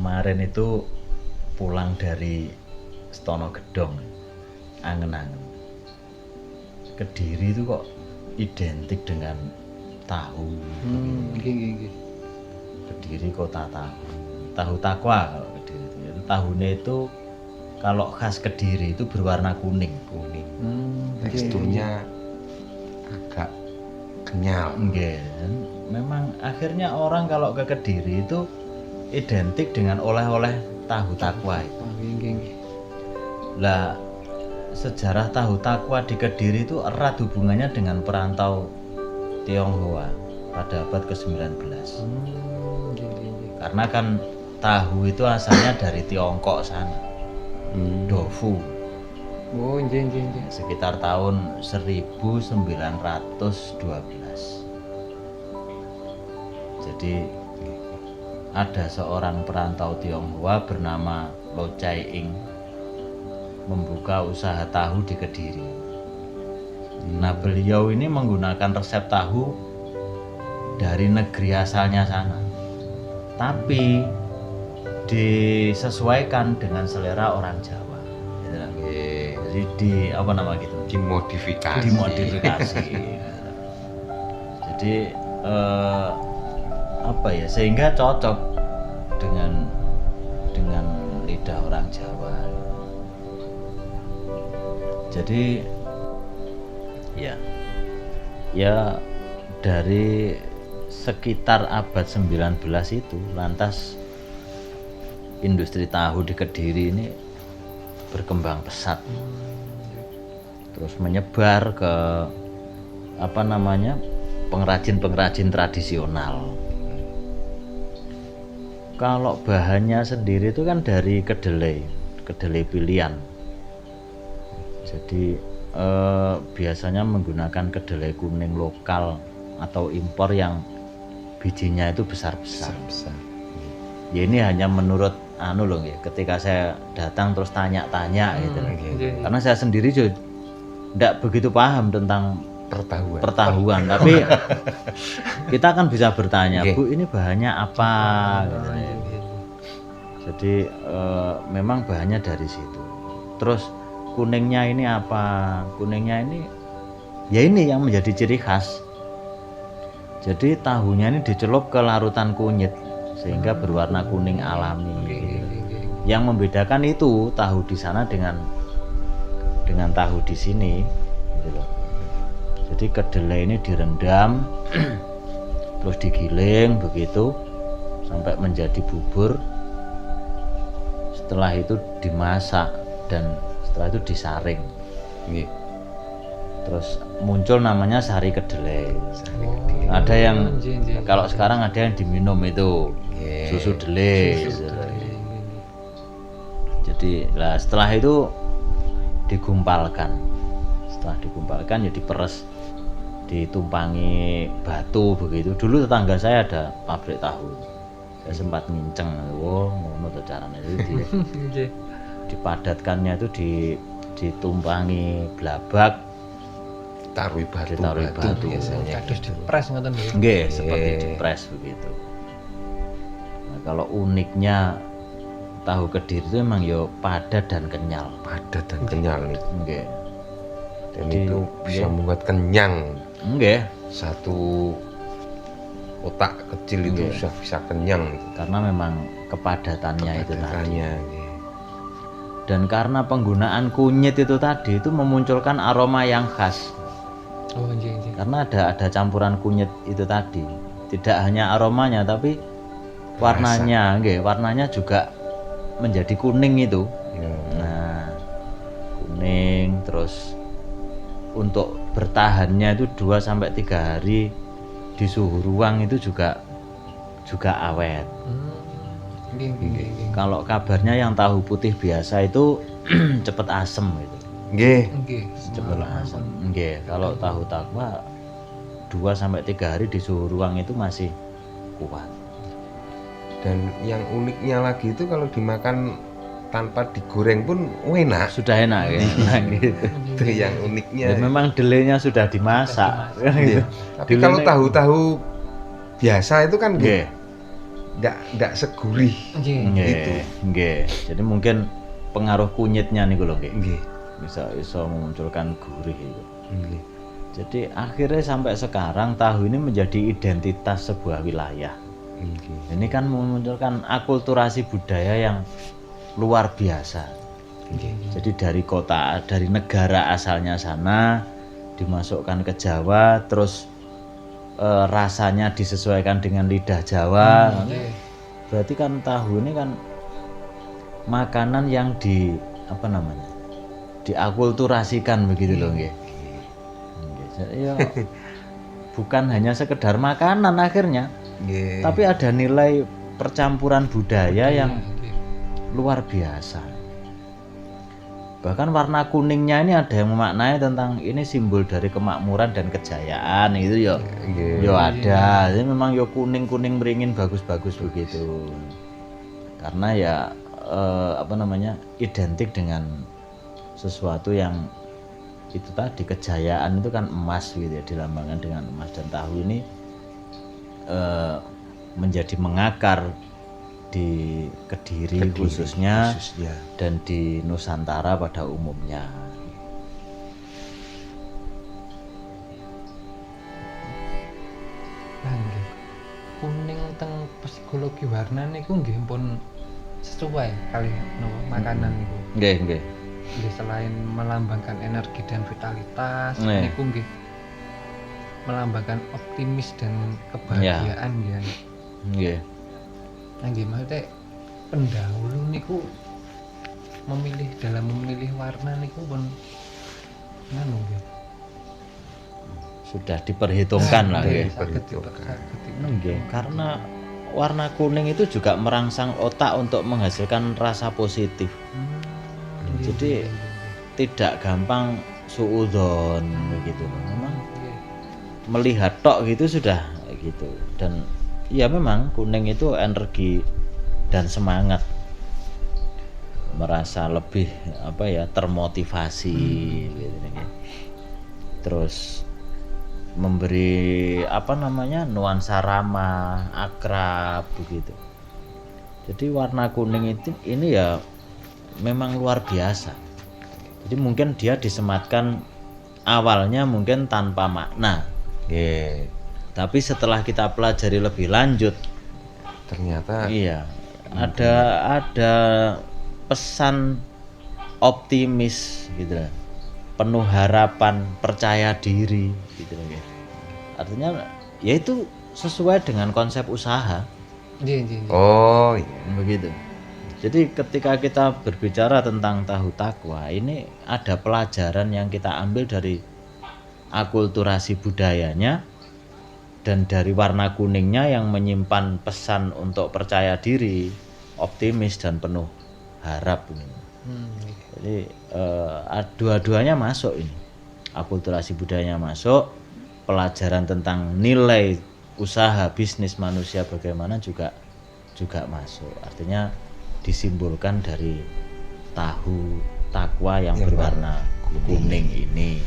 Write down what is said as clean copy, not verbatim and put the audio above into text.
Kemarin itu pulang dari Stono Gedong, angen-angen. Kediri itu kok identik dengan tahu. Nggih. Kediri kota tahu. Tahu takwa kalau Kediri itu. Tahunya itu kalau khas Kediri itu berwarna kuning. Teksturnya agak kenyal. Nggih. Memang akhirnya orang kalau ke Kediri itu identik dengan oleh-oleh tahu takwa itu. Nggih. Lah sejarah tahu takwa di Kediri itu erat hubungannya dengan perantau Tionghoa pada abad ke-19. Karena kan tahu itu asalnya dari Tiongkok sana. Dofu. Oh, nggih. Sekitar tahun 1912. Jadi ada seorang perantau Tionghoa bernama Lo Chai Ing membuka usaha tahu di Kediri. Nah, beliau ini menggunakan resep tahu dari negeri asalnya sana, tapi disesuaikan dengan selera orang Jawa. Jadi Dimodifikasi. Jadi sehingga cocok dengan lidah orang Jawa. Jadi ya dari sekitar abad 19 itu lantas industri tahu di Kediri ini berkembang pesat, terus menyebar ke pengrajin tradisional. Kalau bahannya sendiri itu kan dari kedelai pilihan. Jadi biasanya menggunakan kedelai kuning lokal atau impor yang bijinya itu besar-besar. Ya ini hanya menurut ketika saya datang terus tanya-tanya gitu. Karena saya sendiri juga tidak begitu paham tentang pertahuan, tapi kita kan bisa bertanya, Bu, ini bahannya apa? Gitu. Jadi memang bahannya dari situ. Terus kuningnya ini apa? Kuningnya ini yang menjadi ciri khas. Jadi tahunya ini dicelup ke larutan kunyit sehingga berwarna kuning alami. Yang membedakan itu tahu di sana dengan tahu di sini. Gitu loh. Jadi kedelai ini direndam, terus digiling begitu sampai menjadi bubur. Setelah itu dimasak dan setelah itu disaring. Terus muncul namanya sari kedelai. Ada yang kalau sekarang ada yang diminum itu susu delai. Jadi setelah itu digumpalkan. Setelah digumpalkan ya diperes, ditumpangi batu begitu. Dulu tetangga saya ada pabrik tahu. Saya sempat nginceng, ngono tuh caranya itu dipadatkannya itu ditumpangi blabak, ditaruhi batu biasanya. Terus dipres ngoten nggih. Nggih, seperti dipres begitu. Nah, kalau uniknya tahu Kediri itu memang padat dan kenyal. Nggih. Dan itu bisa membuat kenyang. Nggih. Satu otak kecil itu sudah bisa kenyang. Karena memang kepadatannya itu tadi. Dan karena penggunaan kunyit itu tadi itu memunculkan aroma yang khas. Karena ada campuran kunyit itu tadi. Tidak hanya aromanya tapi warnanya juga menjadi kuning itu. Nah, kuning terus untuk bertahannya itu 2-3 hari di suhu ruang itu juga awet. Kalau kabarnya yang tahu putih biasa itu cepet asem gitu. Cepet asem. Kalau tahu takwa 2-3 hari di suhu ruang itu masih kuat. Dan yang uniknya lagi itu kalau dimakan tanpa digoreng pun enak. Sudah enak ya. Gitu. Itu yang uniknya. Ya, memang delenya sudah dimasak. Tapi kalau tahu-tahu biasa itu kan ndak segurih. Nggih. Nggih, nggih. Jadi mungkin pengaruh kunyitnya niku lho nggih. Nggih. Bisa memunculkan gurih itu. Nggih. Jadi akhirnya sampai sekarang tahu ini menjadi identitas sebuah wilayah. Nggih. Ini kan memunculkan akulturasi budaya yang luar biasa. Nggih. Jadi dari kota, dari negara asalnya sana dimasukkan ke Jawa, terus rasanya disesuaikan dengan lidah Jawa. Nggih. Berarti kan tahu ini kan makanan yang diakulturasikan begitu loh nggih. Nggih. Jadi ya bukan hanya sekedar makanan akhirnya, Nggih. tapi ada nilai percampuran budaya yang Nggih. luar biasa. Bahkan warna kuningnya ini ada yang memaknai tentang ini simbol dari kemakmuran dan kejayaan itu ya. Nggih. Yo ada, jadi memang yo kuning-kuning beringin bagus-bagus begitu. Karena ya identik dengan sesuatu yang itu tadi, kejayaan itu kan emas gitu ya, dilambangkan dengan emas, dan tahu ini menjadi mengakar di Kediri khususnya dan di Nusantara pada umumnya. Nah, nggih. Kuning teng psikologi warna niku nggih pun sesuai kali napa makanan niku. Nggih, nggih. Nggih, selain melambangkan energi dan vitalitas, Nih. niku nggih melambangkan optimis dan kebahagiaan ya. Nggih. Nah, nggih maksudnya pendahulu niku dalam memilih warna niku pun nganu nggih. Sudah diperhitungkan lah Nggih, ya. saged Diperhitungkan. Nggih, karena warna kuning itu juga merangsang otak untuk menghasilkan rasa positif. Nggih, Jadi nggih, tidak gampang suudzon begitu. Memang nggih. melihat tok gitu sudah gitu. Dan ya memang kuning itu energi dan semangat, merasa lebih termotivasi gitu nih. Terus memberi nuansa ramah, akrab begitu. Jadi warna kuning ini ya memang luar biasa. Jadi mungkin dia disematkan awalnya mungkin tanpa makna. Nggih. Tapi setelah kita pelajari lebih lanjut, Ternyata iya, ada pesan optimis gitu lah. Penuh harapan, percaya diri gitu loh. Artinya ya itu sesuai dengan konsep usaha Nggih, nggih, nggih. oh iya. begitu. Jadi ketika kita berbicara tentang tahu takwa, ini ada pelajaran yang kita ambil dari akulturasi budayanya dan dari warna kuningnya yang menyimpan pesan untuk percaya diri, optimis dan penuh harap ini. Nggih. Jadi dua-duanya masuk ini. Akulturasi budayanya masuk, pelajaran tentang nilai usaha bisnis manusia bagaimana juga masuk. Artinya disimbolkan dari tahu takwa yang berwarna kuning ini.